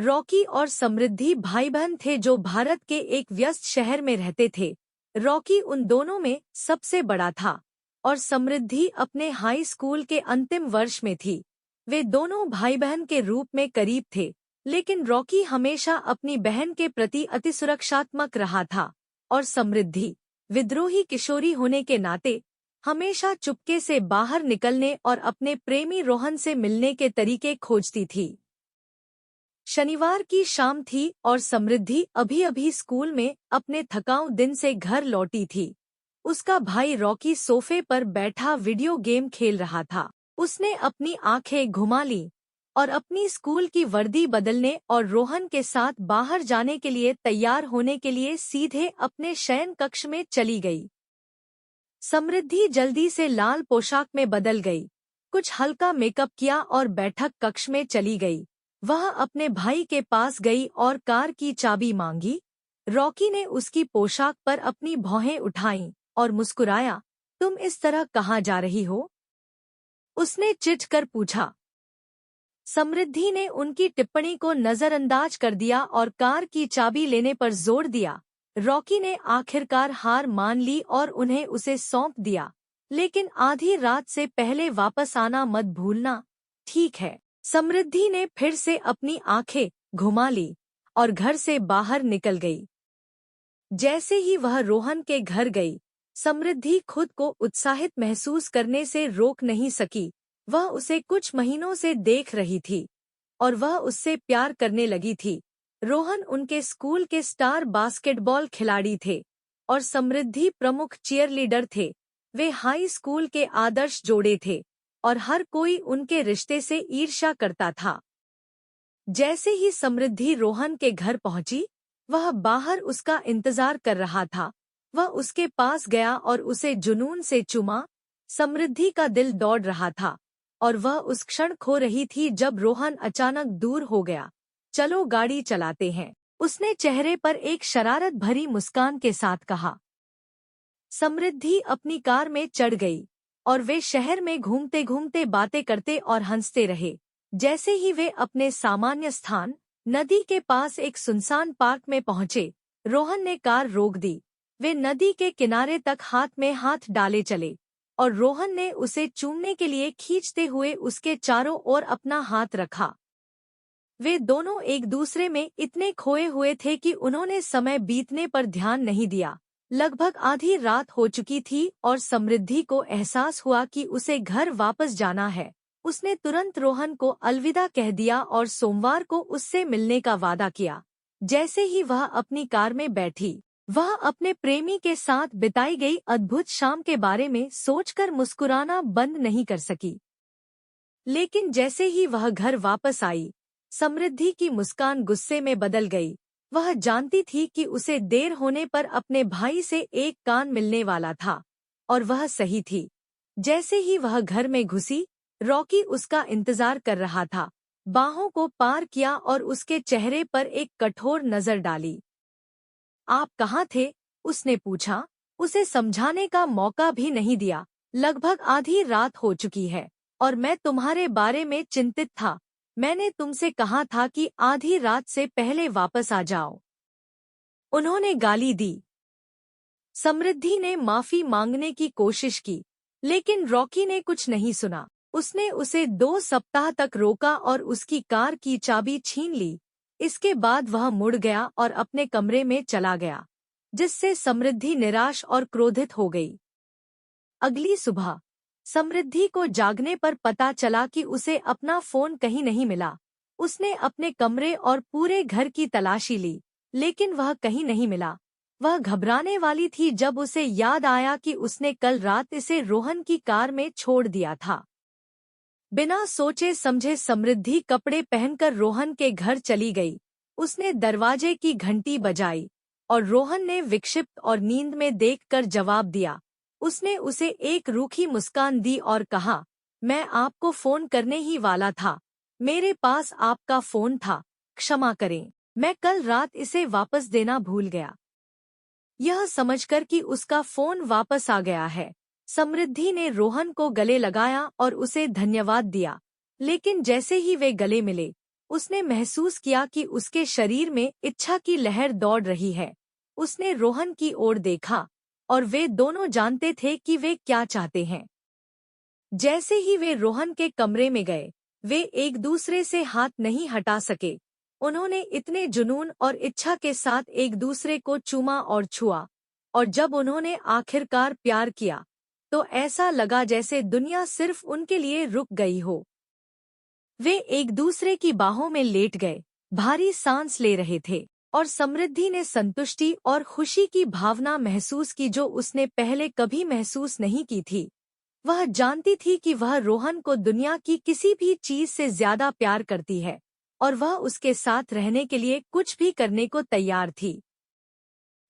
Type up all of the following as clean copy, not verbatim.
Rocky और समृद्धि भाई बहन थे जो भारत के एक व्यस्त शहर में रहते थे। रॉकी उन दोनों में सबसे बड़ा था और समृद्धि अपने हाई स्कूल के अंतिम वर्ष में थी। वे दोनों भाई बहन के रूप में करीब थे, लेकिन रॉकी हमेशा अपनी बहन के प्रति अति सुरक्षात्मक रहा था और समृद्धि, विद्रोही किशोरी होने के नाते, हमेशा चुपके से बाहर निकलने और अपने प्रेमी रोहन से मिलने के तरीके खोजती थी। शनिवार की शाम थी और समृद्धि अभी-अभी स्कूल में अपने थकाऊ दिन से घर लौटी थी। उसका भाई रॉकी सोफे पर बैठा वीडियो गेम खेल रहा था। उसने अपनी आंखें घुमा ली और अपनी स्कूल की वर्दी बदलने और रोहन के साथ बाहर जाने के लिए तैयार होने के लिए सीधे अपने शयन कक्ष में चली गई। समृद्धि जल्दी से लाल पोशाक में बदल गई, कुछ हल्का मेकअप किया और बैठक कक्ष में चली गई। वह अपने भाई के पास गई और कार की चाबी मांगी। रॉकी ने उसकी पोशाक पर अपनी भौहें उठाईं और मुस्कुराया। तुम इस तरह कहाँ जा रही हो? उसने चिढ़ कर पूछा। समृद्धि ने उनकी टिप्पणी को नजरअंदाज कर दिया और कार की चाबी लेने पर जोर दिया। रॉकी ने आखिरकार हार मान ली और उन्हें उसे सौंप दिया। लेकिन आधी रात से पहले वापस आना मत भूलना, ठीक है? समृद्धि ने फिर से अपनी आंखें घुमा ली और घर से बाहर निकल गई। जैसे ही वह रोहन के घर गई, समृद्धि खुद को उत्साहित महसूस करने से रोक नहीं सकी। वह उसे कुछ महीनों से देख रही थी और वह उससे प्यार करने लगी थी। रोहन उनके स्कूल के स्टार बास्केटबॉल खिलाड़ी थे और समृद्धि प्रमुख चीयरलीडर थे। वे हाई स्कूल के आदर्श जोड़े थे और हर कोई उनके रिश्ते से ईर्ष्या करता था। जैसे ही समृद्धि रोहन के घर पहुंची, वह बाहर उसका इंतजार कर रहा था। वह उसके पास गया और उसे जुनून से चूमा। समृद्धि का दिल दौड़ रहा था और वह उस क्षण खो रही थी जब रोहन अचानक दूर हो गया। चलो गाड़ी चलाते हैं, उसने चेहरे पर एक शरारत भरी मुस्कान के साथ कहा। समृद्धि अपनी कार में चढ़ गई और वे शहर में घूमते घूमते बातें करते और हंसते रहे। जैसे ही वे अपने सामान्य स्थान, नदी के पास एक सुनसान पार्क में पहुंचे, रोहन ने कार रोक दी। वे नदी के किनारे तक हाथ में हाथ डाले चले और रोहन ने उसे चूमने के लिए खींचते हुए उसके चारों ओर अपना हाथ रखा। वे दोनों एक दूसरे में इतने खोए हुए थे कि उन्होंने समय बीतने पर ध्यान नहीं दिया। लगभग आधी रात हो चुकी थी और समृद्धि को एहसास हुआ कि उसे घर वापस जाना है। उसने तुरंत रोहन को अलविदा कह दिया और सोमवार को उससे मिलने का वादा किया। जैसे ही वह अपनी कार में बैठी, वह अपने प्रेमी के साथ बिताई गई अद्भुत शाम के बारे में सोचकर मुस्कुराना बंद नहीं कर सकी। लेकिन जैसे ही वह घर वापस आई, समृद्धि की मुस्कान गुस्से में बदल गई। वह जानती थी कि उसे देर होने पर अपने भाई से एक कान मिलने वाला था और वह सही थी। जैसे ही वह घर में घुसी, रॉकी उसका इंतजार कर रहा था। बाहों को पार किया और उसके चेहरे पर एक कठोर नजर डाली। आप कहाँ थे? उसने पूछा। उसे समझाने का मौका भी नहीं दिया। लगभग आधी रात हो चुकी है और मैं तुम्हारे बारे में चिंतित था। मैंने तुमसे कहा था कि आधी रात से पहले वापस आ जाओ। उन्होंने गाली दी। समृद्धि ने माफी मांगने की कोशिश की, लेकिन रॉकी ने कुछ नहीं सुना। उसने उसे 2 सप्ताह तक रोका और उसकी कार की चाबी छीन ली। इसके बाद वह मुड़ गया और अपने कमरे में चला गया, जिससे समृद्धि निराश और क्रोधित हो गई। अगली सुबह समृद्धि को जागने पर पता चला कि उसे अपना फोन कहीं नहीं मिला। उसने अपने कमरे और पूरे घर की तलाशी ली, लेकिन वह कहीं नहीं मिला। वह घबराने वाली थी जब उसे याद आया कि उसने कल रात इसे रोहन की कार में छोड़ दिया था। बिना सोचे समझे समृद्धि कपड़े पहनकर रोहन के घर चली गई। उसने दरवाजे की घंटी बजाई और रोहन ने विक्षिप्त और नींद में देखकर जवाब दिया। उसने उसे एक रूखी मुस्कान दी और कहा, मैं आपको फोन करने ही वाला था। मेरे पास आपका फोन था, क्षमा करें, मैं कल रात इसे वापस देना भूल गया। यह समझकर कि उसका फोन वापस आ गया है, समृद्धि ने रोहन को गले लगाया और उसे धन्यवाद दिया। लेकिन जैसे ही वे गले मिले, उसने महसूस किया कि उसके शरीर में इच्छा की लहर दौड़ रही है। उसने रोहन की ओर देखा और वे दोनों जानते थे कि वे क्या चाहते हैं। जैसे ही वे रोहन के कमरे में गए, वे एक दूसरे से हाथ नहीं हटा सके। उन्होंने इतने जुनून और इच्छा के साथ एक दूसरे को चूमा और छुआ, और जब उन्होंने आखिरकार प्यार किया तो ऐसा लगा जैसे दुनिया सिर्फ उनके लिए रुक गई हो। वे एक दूसरे की बाहों में लेट गए, भारी सांस ले रहे थे, और समृद्धि ने संतुष्टि और खुशी की भावना महसूस की जो उसने पहले कभी महसूस नहीं की थी। वह जानती थी कि वह रोहन को दुनिया की किसी भी चीज से ज्यादा प्यार करती है, और वह उसके साथ रहने के लिए कुछ भी करने को तैयार थी।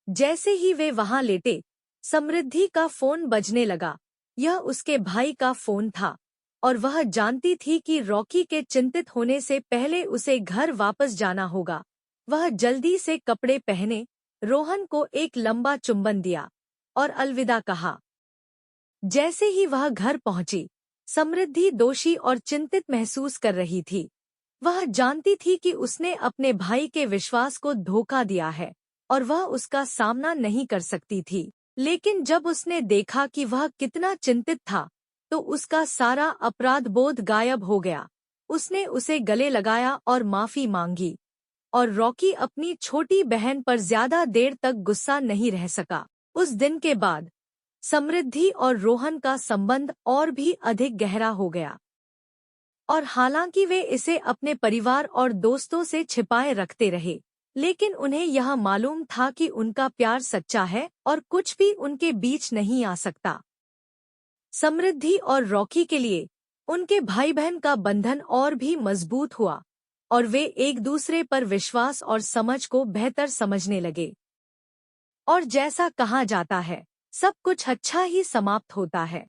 जैसे ही वे वहां लेटे, समृद्धि का फोन बजने लगा। यह उसके भाई का फोन था, और वह जानती थी कि रॉकी के चिंतित होने से पहले उसे घर वापस जाना होगा। वह जल्दी से कपड़े पहने, रोहन को एक लंबा चुंबन दिया और अलविदा कहा। जैसे ही वह घर पहुंची, समृद्धि दोषी और चिंतित महसूस कर रही थी। वह जानती थी कि उसने अपने भाई के विश्वास को धोखा दिया है, और वह उसका सामना नहीं कर सकती थी। लेकिन जब उसने देखा कि वह कितना चिंतित था, तो उसका सारा अपराध बोध गायब हो गया। उसने उसे गले लगाया और माफी मांगी, और रॉकी अपनी छोटी बहन पर ज्यादा देर तक गुस्सा नहीं रह सका। उस दिन के बाद समृद्धि और रोहन का संबंध और भी अधिक गहरा हो गया, और हालांकि वे इसे अपने परिवार और दोस्तों से छिपाए रखते रहे, लेकिन उन्हें यह मालूम था कि उनका प्यार सच्चा है और कुछ भी उनके बीच नहीं आ सकता। समृद्धि और रॉकी के लिए उनके भाई बहन का बंधन और भी मजबूत हुआ, और वे एक दूसरे पर विश्वास और समझ को बेहतर समझने लगे। और जैसा कहा जाता है, सब कुछ अच्छा ही समाप्त होता है।